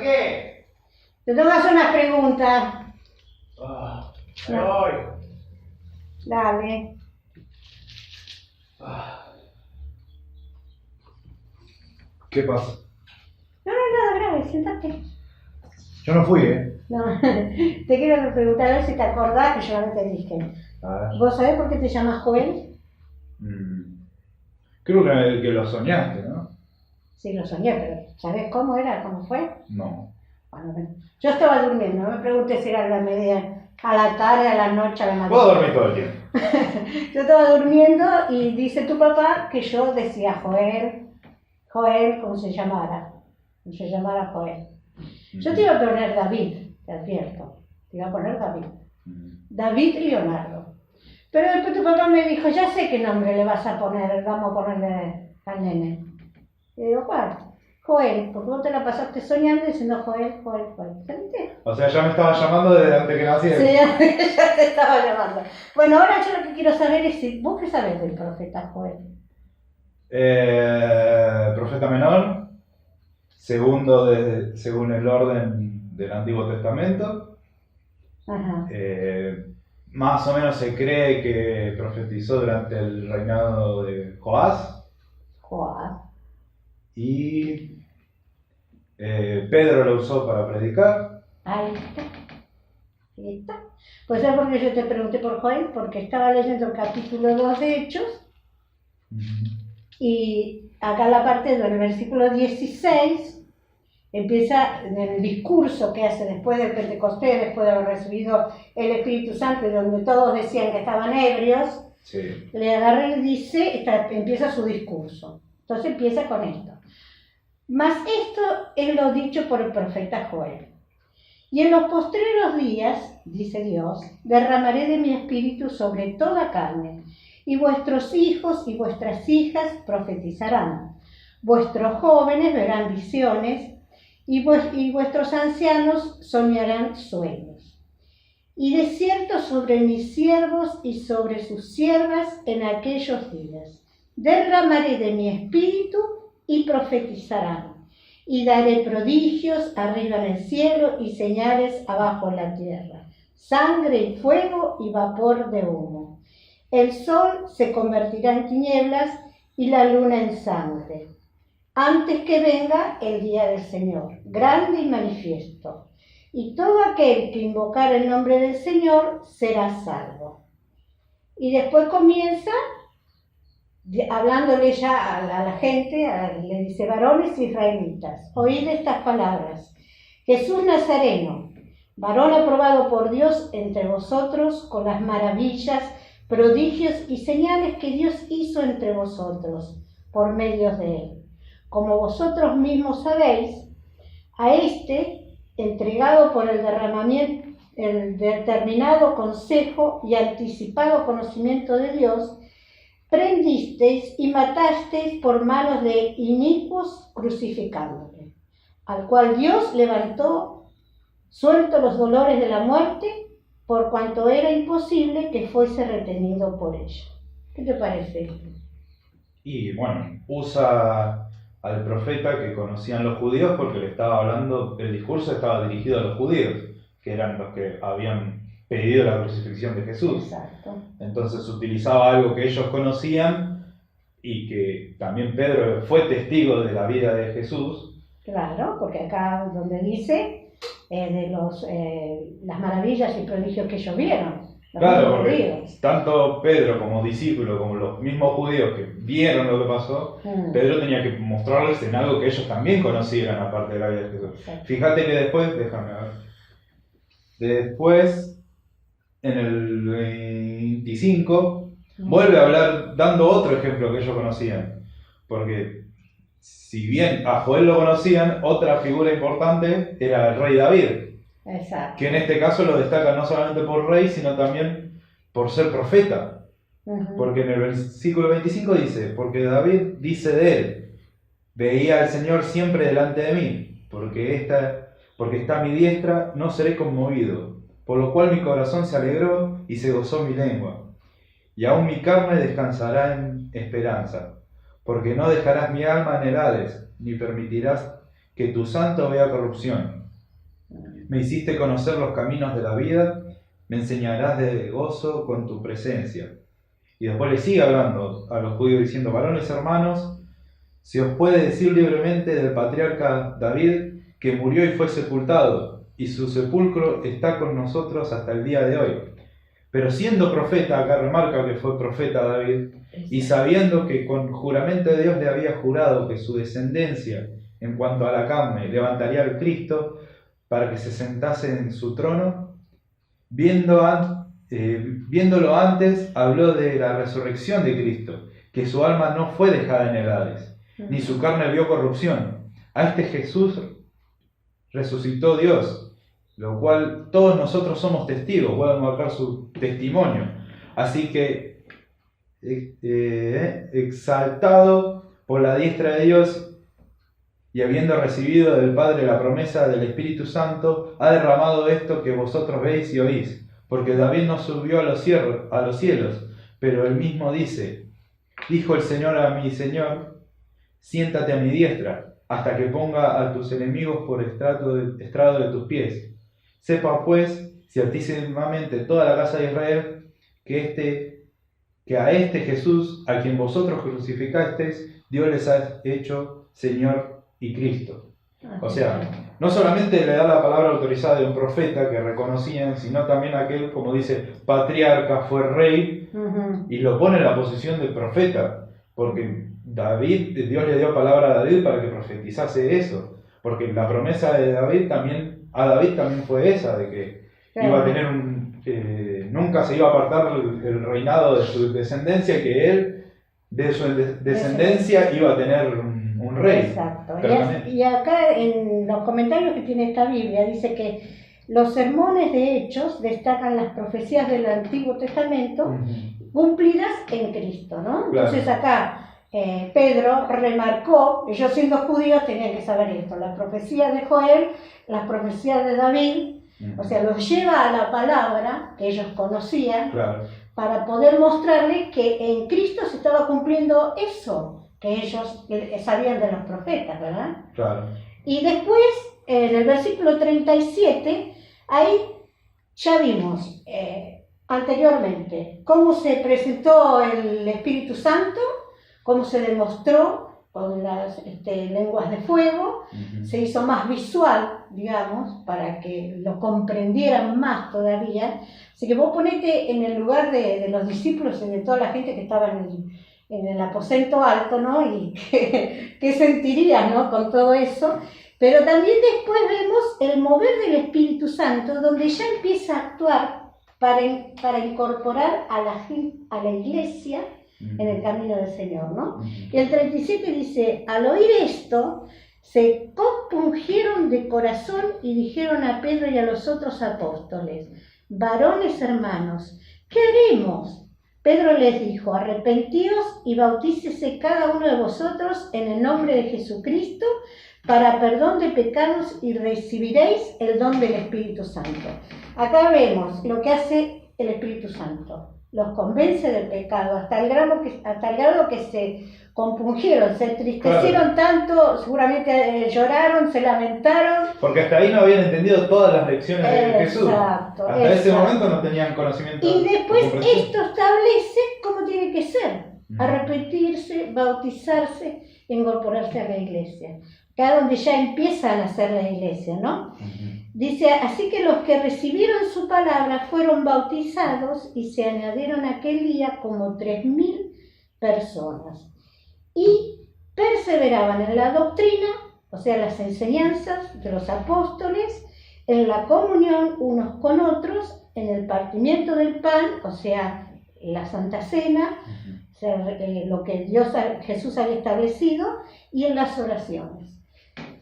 qué? Te tengo que hacer unas preguntas. Me voy. Dale. ¿Qué pasa? No, nada grave, siéntate. Yo no fui, ¿eh? No, te quiero preguntar a ver si te acordás que yo no te dije. A ver. ¿Vos sabés por qué te llamas Joel? Creo que lo soñaste, ¿no? Sí, lo soñé, pero ¿sabés cómo era? ¿Cómo fue? No. Bueno, yo estaba durmiendo, no me preguntes si era a la tarde, a la noche, a la Puedo madrugada. dormir todo el tiempo. Yo estaba durmiendo y dice tu papá que yo decía Joel, como se llamara Joel. Yo te iba a poner David, te advierto, te iba a poner David. David Leonardo. Pero después tu papá me dijo, ya sé qué nombre le vas a poner, vamos a ponerle al nene. Y digo, ¿cuál? Joel, porque vos te la pasaste soñando diciendo Joel. ¿Entendés? O sea, ya me estaba llamando desde antes que naciera. Sí, ya te estaba llamando. Bueno, ahora yo lo que quiero saber es si vos qué sabés del profeta Joel. Profeta menor, segundo según el orden del Antiguo Testamento. Ajá. Más o menos se cree que profetizó durante el reinado de Joás. Y Pedro lo usó para predicar. Ahí está. Pues es porque yo te pregunté por Joel, porque estaba leyendo el capítulo 2 de Hechos. Y acá la parte del versículo 16 empieza en el discurso que hace después del Pentecostés, después de haber recibido el Espíritu Santo, donde todos decían que estaban ebrios. Sí. Le agarra y dice, empieza su discurso. Entonces empieza con esto. Mas esto es lo dicho por el profeta Joel. Y en los postreros días, dice Dios, derramaré de mi espíritu sobre toda carne, y vuestros hijos y vuestras hijas profetizarán, vuestros jóvenes verán visiones, y vuestros ancianos soñarán sueños. Y de cierto sobre mis siervos y sobre sus siervas en aquellos días, derramaré de mi espíritu y profetizarán, y daré prodigios arriba en el cielo y señales abajo en la tierra, sangre y fuego y vapor de humo. El sol se convertirá en tinieblas y la luna en sangre, antes que venga el día del Señor, grande y manifiesto. Y todo aquel que invocar el nombre del Señor será salvo. Y después comienza hablándole ya a la gente, le dice, varones israelitas, oíd estas palabras. Jesús Nazareno, varón aprobado por Dios entre vosotros con las maravillas, prodigios y señales que Dios hizo entre vosotros por medio de él. Como vosotros mismos sabéis, a este, entregado por el determinado consejo y anticipado conocimiento de Dios, prendisteis y matasteis por manos de inicuos crucificándole, al cual Dios levantó, suelto los dolores de la muerte, por cuanto era imposible que fuese retenido por ella. ¿Qué te parece esto? Y bueno, usa al profeta que conocían los judíos porque le estaba hablando, el discurso estaba dirigido a los judíos, que eran los que habían pedido la crucifixión de Jesús. Exacto. Entonces utilizaba algo que ellos conocían y que también Pedro fue testigo de la vida de Jesús. Claro, porque acá donde dice de las maravillas y prodigios que ellos vieron. Claro, porque tanto Pedro como discípulo, como los mismos judíos que vieron lo que pasó, Pedro tenía que mostrarles en algo que ellos también conocieran aparte de la vida de Jesús. Exacto. Fíjate que después, déjame ver, después en el 25 vuelve a hablar dando otro ejemplo que ellos conocían, porque si bien a Joel lo conocían, otra figura importante era el rey David. Exacto. Que en este caso lo destaca no solamente por rey, sino también por ser profeta. Porque en el versículo 25 dice, porque David dice de él, veía al Señor siempre delante de mí, porque está a mi diestra, no seré conmovido, por lo cual mi corazón se alegró y se gozó mi lengua. Y aún mi carne descansará en esperanza, porque no dejarás mi alma en el Hades, ni permitirás que tu santo vea corrupción. Me hiciste conocer los caminos de la vida, me enseñarás de gozo con tu presencia. Y después le sigue hablando a los judíos diciendo: varones hermanos, se os puede decir libremente del patriarca David, que murió y fue sepultado, y su sepulcro está con nosotros hasta el día de hoy. Pero siendo profeta, acá remarca que fue profeta David, y sabiendo que con juramento de Dios le había jurado que su descendencia, en cuanto a la carne, levantaría al Cristo para que se sentase en su trono, viéndolo antes, habló de la resurrección de Cristo, que su alma no fue dejada en el Hades, ni su carne vio corrupción. A este Jesús resucitó Dios, lo cual todos nosotros somos testigos, voy a marcar su testimonio. Así que, exaltado por la diestra de Dios y habiendo recibido del Padre la promesa del Espíritu Santo, ha derramado esto que vosotros veis y oís. Porque David no subió a los cielos, pero él mismo dice: dijo el Señor a mi Señor, siéntate a mi diestra, hasta que ponga a tus enemigos por estrado de tus pies. Sepa pues ciertísimamente toda la casa de Israel que a este Jesús, a quien vosotros crucificasteis, Dios les ha hecho Señor y Cristo. O sea, no solamente le da la palabra autorizada de un profeta que reconocían, sino también aquel, como dice, patriarca, fue rey, y lo pone en la posición de profeta, porque Dios le dio palabra a David para que profetizase eso, porque la promesa de David también fue esa, de que iba a tener nunca se iba a apartar el reinado de su descendencia, que él, de su descendencia, iba a tener un rey. Exacto. Y acá en los comentarios que tiene esta Biblia dice que los sermones de Hechos destacan las profecías del Antiguo Testamento cumplidas en Cristo, ¿no? Claro. Entonces acá Pedro remarcó, ellos siendo judíos tenían que saber esto, las profecías de Joel, las profecías de David, o sea, los lleva a la palabra que ellos conocían, claro, para poder mostrarle que en Cristo se estaba cumpliendo eso que ellos sabían de los profetas, ¿verdad? Claro. Y después, en el versículo 37, ahí ya vimos anteriormente cómo se presentó el Espíritu Santo, cómo se demostró con las lenguas de fuego, se hizo más visual, digamos, para que lo comprendieran más todavía. Así que vos ponete en el lugar de los discípulos y de toda la gente que estaba en el aposento alto, ¿no? Y qué sentirías, ¿no? Con todo eso. Pero también después vemos el mover del Espíritu Santo, donde ya empieza a actuar para incorporar a la iglesia en el camino del Señor, ¿no? Y el 37 dice: al oír esto, se compungieron de corazón y dijeron a Pedro y a los otros apóstoles: varones hermanos, ¿qué haremos? Pedro les dijo: arrepentíos y bautícese cada uno de vosotros en el nombre de Jesucristo para perdón de pecados y recibiréis el don del Espíritu Santo. Acá vemos lo que hace el Espíritu Santo. Los convence del pecado hasta el grado que se compungieron, se entristecieron, claro, tanto, seguramente lloraron, se lamentaron. Porque hasta ahí no habían entendido todas las lecciones de Jesús. Hasta ese momento no tenían conocimiento. Y después esto establece cómo tiene que ser: arrepentirse, bautizarse, incorporarse a la iglesia. Acá donde ya empieza a nacer la iglesia, ¿no? Dice: así que los que recibieron su palabra fueron bautizados y se añadieron aquel día como 3.000 personas. Y perseveraban en la doctrina, o sea, las enseñanzas de los apóstoles, en la comunión unos con otros, en el partimiento del pan, o sea, la Santa Cena, o sea, lo que Jesús había establecido, y en las oraciones.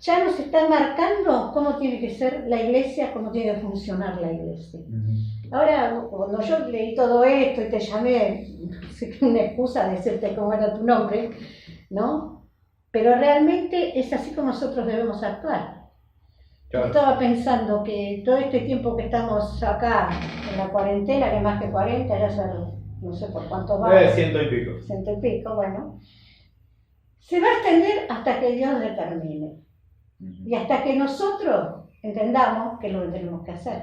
Ya nos está marcando cómo tiene que ser la iglesia, cómo tiene que funcionar la iglesia. Ahora, cuando yo leí todo esto y te llamé, una excusa de decirte cómo era tu nombre, ¿no? Pero realmente es así como nosotros debemos actuar. Claro. Estaba pensando que todo este tiempo que estamos acá en la cuarentena, que más que 40, ya son, no sé por cuánto va. 100 y pico. 100 y pico, bueno. Se va a extender hasta que Dios determine. Y hasta que nosotros entendamos que es lo que tenemos que hacer.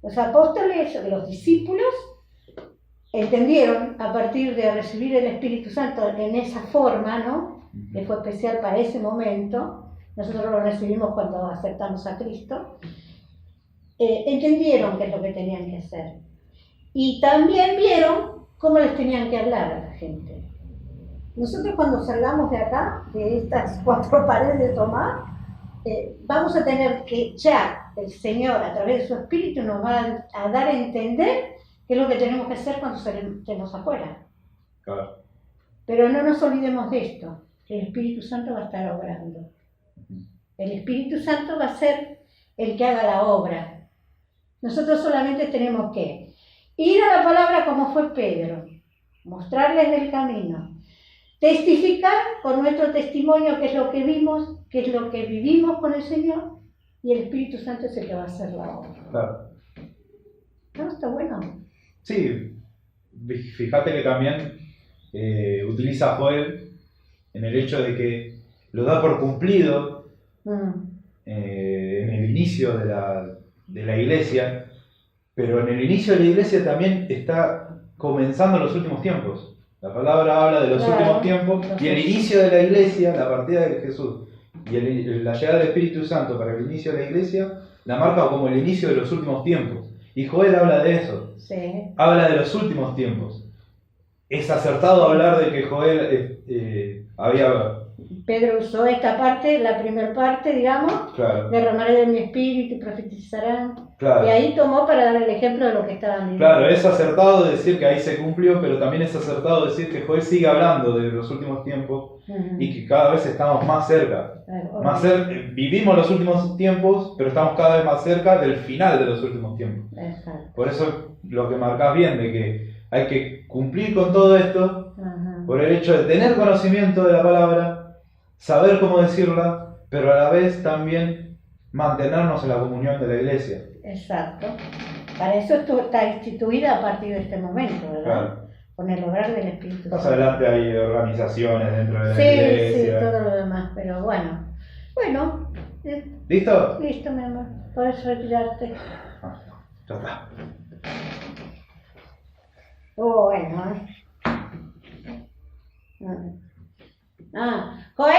Los apóstoles, los discípulos, entendieron a partir de recibir el Espíritu Santo en esa forma, ¿no? Que fue especial para ese momento. Nosotros lo recibimos cuando aceptamos a Cristo. Entendieron qué es lo que tenían que hacer. Y también vieron cómo les tenían que hablar a la gente. Nosotros cuando salgamos de acá, de estas 4 paredes de Tomás, vamos a tener que ya el Señor a través de su Espíritu nos va a dar a entender qué es lo que tenemos que hacer cuando estemos afuera. Claro. Pero no nos olvidemos de esto, que el Espíritu Santo va a estar obrando. El Espíritu Santo va a ser el que haga la obra. Nosotros solamente tenemos que ir a la palabra como fue Pedro, mostrarles el camino, testificar con nuestro testimonio qué es lo que vimos, qué es lo que vivimos con el Señor, y el Espíritu Santo es el que va a hacer la obra. Claro. ¿No está bueno? Sí, fíjate que también utiliza a Joel en el hecho de que lo da por cumplido en el inicio de la iglesia, pero en el inicio de la iglesia también está comenzando los últimos tiempos. La palabra habla de los últimos tiempos y el inicio de la iglesia, la partida de Jesús y la llegada del Espíritu Santo para el inicio de la iglesia, la marca como el inicio de los últimos tiempos. Y Joel habla de eso, habla de los últimos tiempos. Es acertado hablar de que Joel había... Pedro usó esta parte, la primera parte, digamos, claro, derramaré de mi espíritu y profetizarán. Claro. Y ahí tomó para dar el ejemplo de lo que estaban viviendo. Claro, es acertado decir que ahí se cumplió, pero también es acertado decir que Joel sigue hablando de los últimos tiempos y que cada vez estamos más cerca. Vivimos los últimos tiempos, pero estamos cada vez más cerca del final de los últimos tiempos. Exacto. Por eso lo que marcás bien, de que hay que cumplir con todo esto, por el hecho de tener conocimiento de la palabra, saber cómo decirla, pero a la vez también mantenernos en la comunión de la iglesia. Exacto. Para eso está instituida a partir de este momento, ¿verdad? Claro. Con el obrar del Espíritu Santo. Más adelante hay organizaciones dentro de la sí, iglesia. Sí, todo lo demás, pero bueno. Bueno. ¿Listo? Listo, mi amor. Puedes retirarte. Ya está. Bueno, ¡Joel!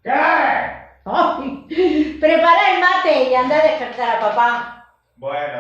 ¿Qué? ¡Ay! Prepara el mate y anda a despertar a papá. Bueno,